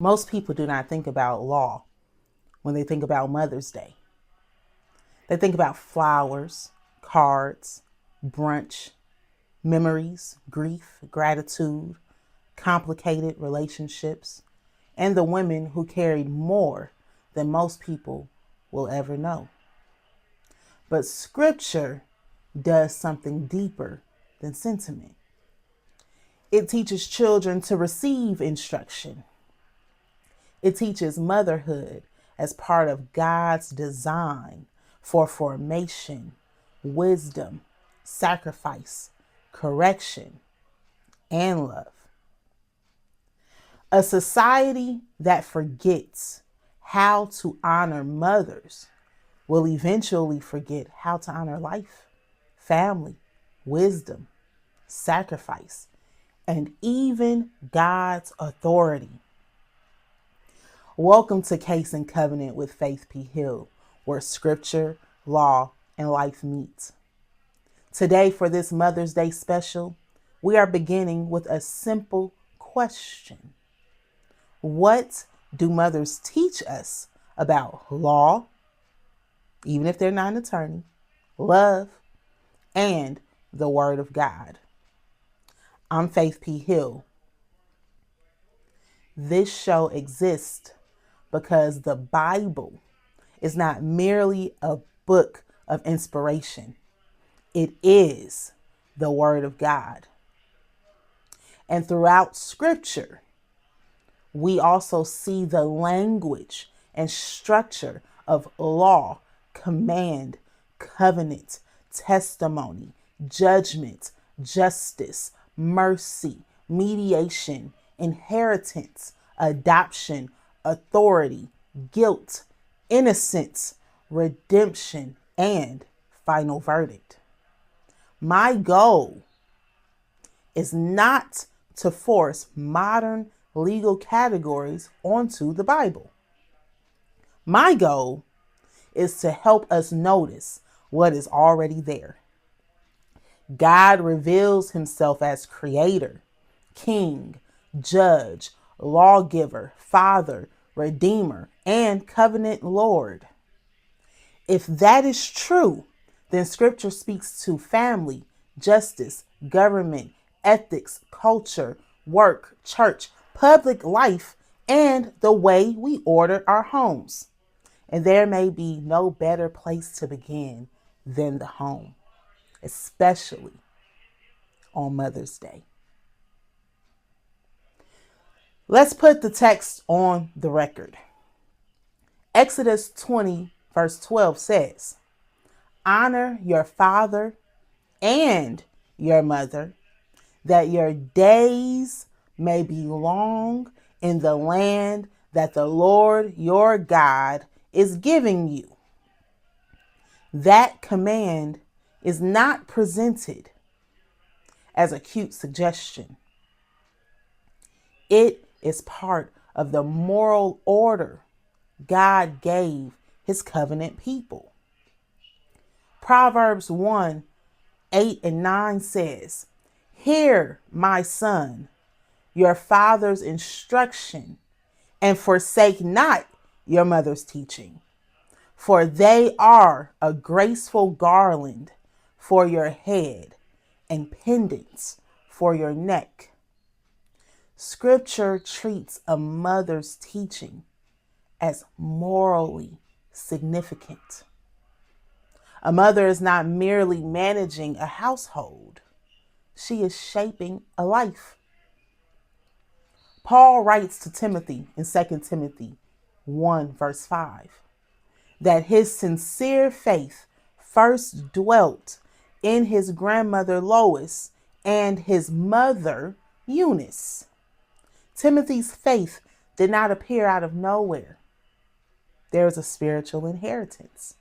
Most people do not think about law when they think about Mother's Day. They think about flowers, cards, brunch, memories, grief, gratitude, complicated relationships, and the women who carried more than most people will ever know. But Scripture does something deeper than sentiment. It teaches children to receive instruction. It teaches motherhood as part of God's design for formation, wisdom, sacrifice, correction, and love. A society that forgets how to honor mothers will eventually forget how to honor life, family, wisdom, sacrifice, and even God's authority. Welcome to Case and Covenant with Faith P. Hill, where scripture, law, and life meet. Today, for this Mother's Day special, we are beginning with a simple question. What do mothers teach us about law, even if they're not an attorney, love, and the Word of God? I'm Faith P. Hill. This show exists because the Bible is not merely a book of inspiration. It is the Word of God. And throughout Scripture, we also see the language and structure of law, command, covenant, testimony, judgment, justice, mercy, mediation, inheritance, adoption, authority, guilt, innocence, redemption, and final verdict. My goal is not to force modern legal categories onto the Bible. My goal is to help us notice what is already there. God reveals himself as creator, king, judge, lawgiver, father, redeemer, and covenant Lord. If that is true, then scripture speaks to family, justice, government, ethics, culture, work, church, public life, and the way we order our homes. And there may be no better place to begin than the home, especially on Mother's Day. Let's put the text on the record. Exodus 20, verse 12 says, "Honor your father and your mother, that your days may be long in the land that the Lord your God is giving you." That command is not presented as a cute suggestion. It is part of the moral order God gave his covenant people. Proverbs 1, 8 and 9 says, "Hear, my son, your father's instruction, and forsake not your mother's teaching, for they are a graceful garland for your head and pendants for your neck." Scripture treats a mother's teaching as morally significant. A mother is not merely managing a household. She is shaping a life. Paul writes to Timothy in 2 Timothy 1 verse 5 that his sincere faith first dwelt in his grandmother Lois and his mother Eunice. Timothy's faith did not appear out of nowhere. There was a spiritual inheritance.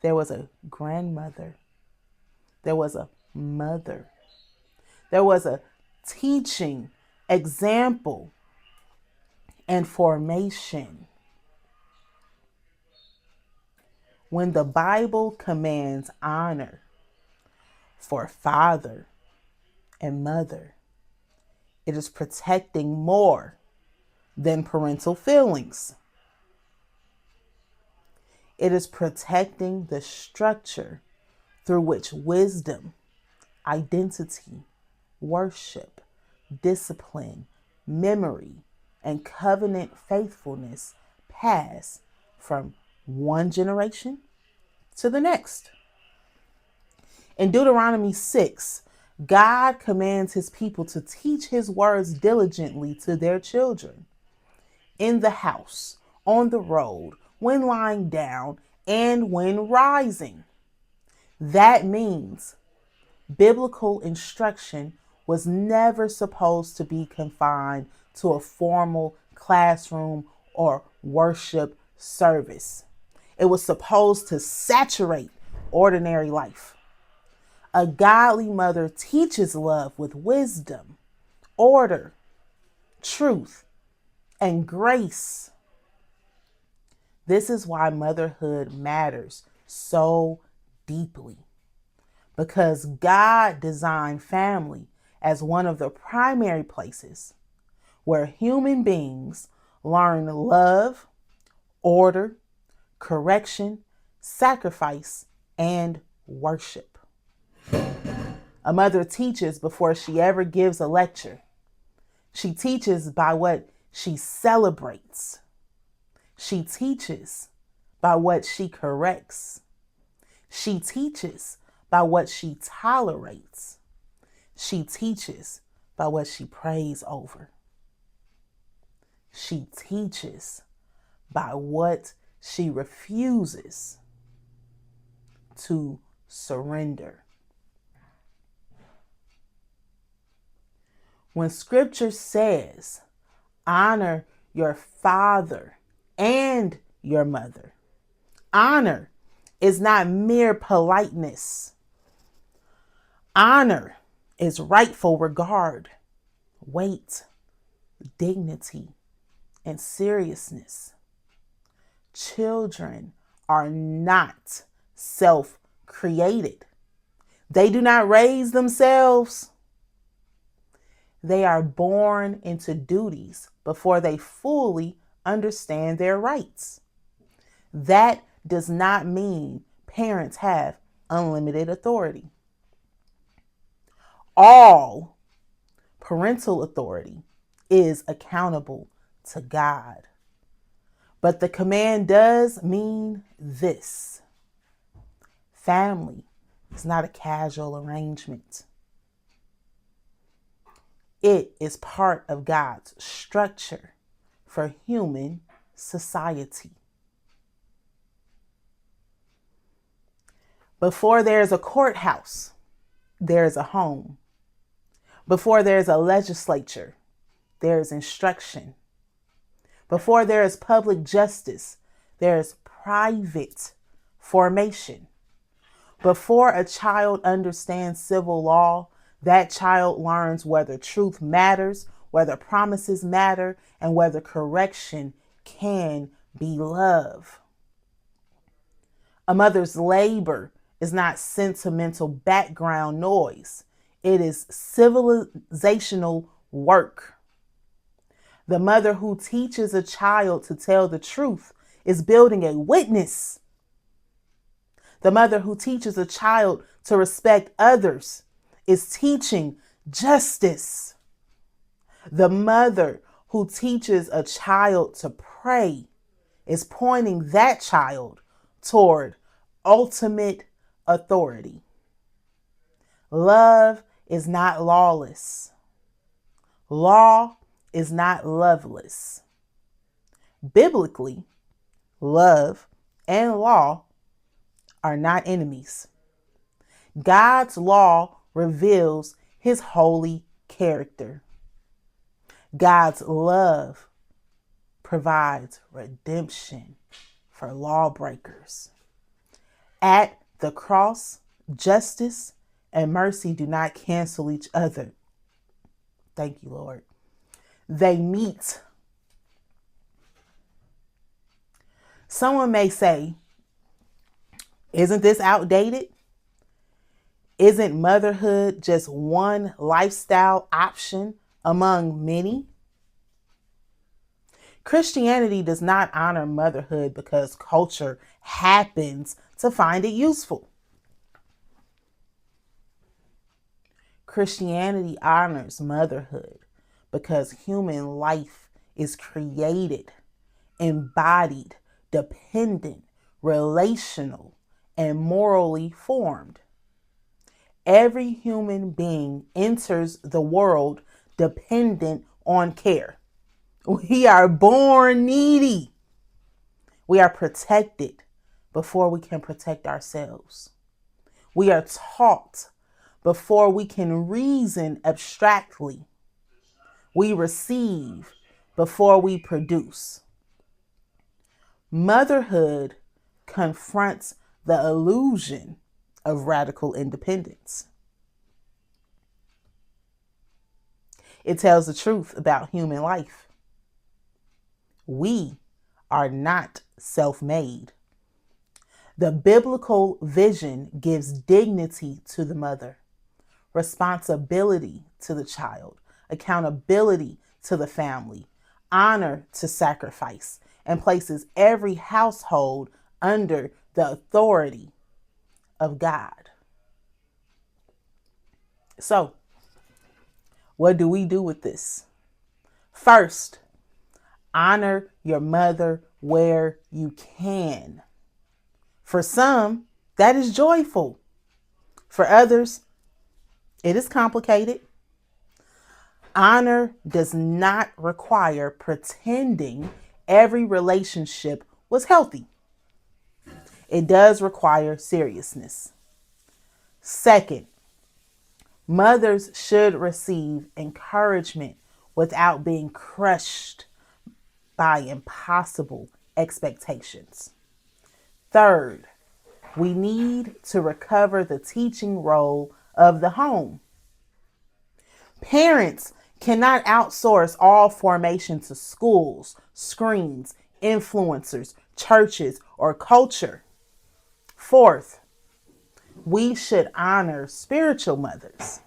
There was a grandmother. There was a mother. There was a teaching, example, and formation. When the Bible commands honor for father and mother, it is protecting more than parental feelings. It is protecting the structure through which wisdom, identity, worship, discipline, memory, and covenant faithfulness pass from one generation to the next. In Deuteronomy 6, God commands his people to teach his words diligently to their children in the house, on the road, when lying down, and when rising. That means biblical instruction was never supposed to be confined to a formal classroom or worship service. It was supposed to saturate ordinary life. A godly mother teaches love with wisdom, order, truth, and grace. This is why motherhood matters so deeply, because God designed family as one of the primary places where human beings learn love, order, correction, sacrifice, and worship. A mother teaches before she ever gives a lecture. She teaches by what she celebrates. She teaches by what she corrects. She teaches by what she tolerates. She teaches by what she prays over. She teaches by what she refuses to surrender. When scripture says, honor your father and your mother, honor is not mere politeness. Honor is rightful regard, weight, dignity, and seriousness. Children are not self-created. They do not raise themselves. They are born into duties before they fully understand their rights. That does not mean parents have unlimited authority. All parental authority is accountable to God. But the command does mean this: family is not a casual arrangement. It is part of God's structure for human society. Before there's a courthouse, there's a home. Before there's a legislature, there's instruction. Before there is public justice, there's private formation. Before a child understands civil law, that child learns whether truth matters, whether promises matter, and whether correction can be love. A mother's labor is not sentimental background noise. It is civilizational work. The mother who teaches a child to tell the truth is building a witness. The mother who teaches a child to respect others is teaching justice. The mother who teaches a child to pray is pointing that child toward ultimate authority. Love is not lawless. Law is not loveless. Biblically, love and law are not enemies. God's law reveals his holy character. God's love provides redemption for lawbreakers. At the cross, justice and mercy do not cancel each other. Thank you, Lord. They meet. Someone may say, isn't this outdated? Isn't motherhood just one lifestyle option among many? Christianity does not honor motherhood because culture happens to find it useful. Christianity honors motherhood because human life is created, embodied, dependent, relational, and morally formed. Every human being enters the world dependent on care. We are born needy. We are protected before we can protect ourselves. We are taught before we can reason abstractly. We receive before we produce. Motherhood confronts the illusion of radical independence. It tells the truth about human life. We are not self-made. The biblical vision gives dignity to the mother, responsibility to the child, accountability to the family, honor to sacrifice, and places every household under the authority of God. So, what do we do with this? First, honor your mother where you can. For some, that is joyful. For others, it is complicated. Honor does not require pretending every relationship was healthy. It does require seriousness. Second, mothers should receive encouragement without being crushed by impossible expectations. Third, we need to recover the teaching role of the home. Parents cannot outsource all formation to schools, screens, influencers, churches, or culture. Fourth, we should honor spiritual mothers.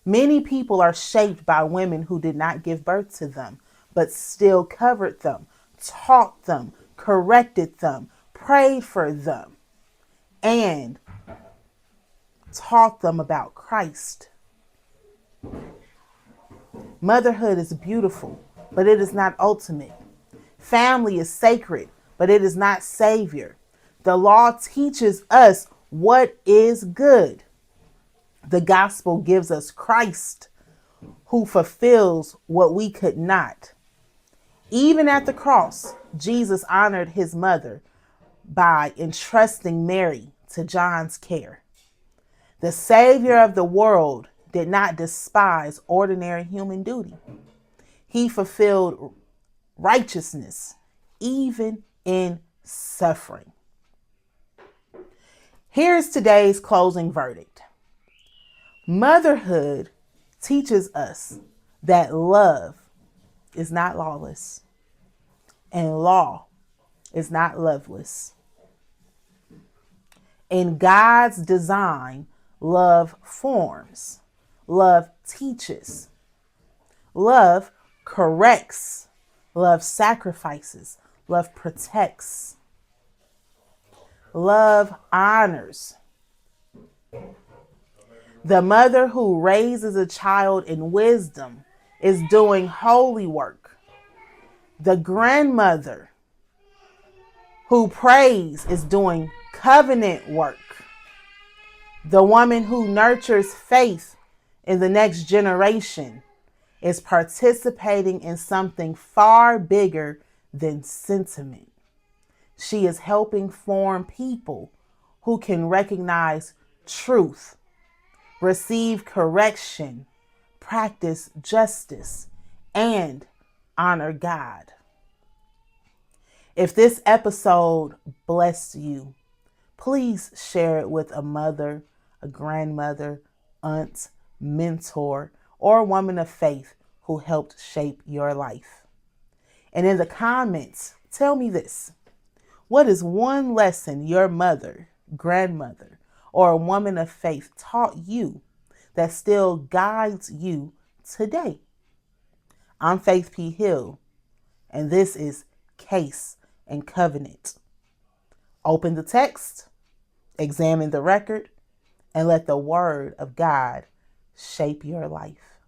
Many people are shaped by women who did not give birth to them, but still covered them, taught them, corrected them, prayed for them, and taught them about Christ. Motherhood is beautiful, but it is not ultimate. Family is sacred, but it is not savior. The law teaches us what is good. The gospel gives us Christ, who fulfills what we could not. Even at the cross, Jesus honored his mother by entrusting Mary to John's care. The Savior of the world did not despise ordinary human duty. He fulfilled righteousness even in suffering. Here's today's closing verdict. Motherhood teaches us that love is not lawless and law is not loveless. In God's design, love forms, love teaches, love corrects, love sacrifices, love protects, love honors. The mother who raises a child in wisdom is doing holy work. The grandmother who prays is doing covenant work. The woman who nurtures faith in the next generation is participating in something far bigger than sentiment. She is helping form people who can recognize truth, receive correction, practice justice, and honor God. If this episode blessed you, please share it with a mother, a grandmother, aunt, mentor, or woman of faith who helped shape your life. And in the comments, tell me this. What is one lesson your mother, grandmother, or a woman of faith taught you that still guides you today? I'm Faith P. Hill. And this is case and covenant. Open the text, examine the record, and let the word of God shape your life.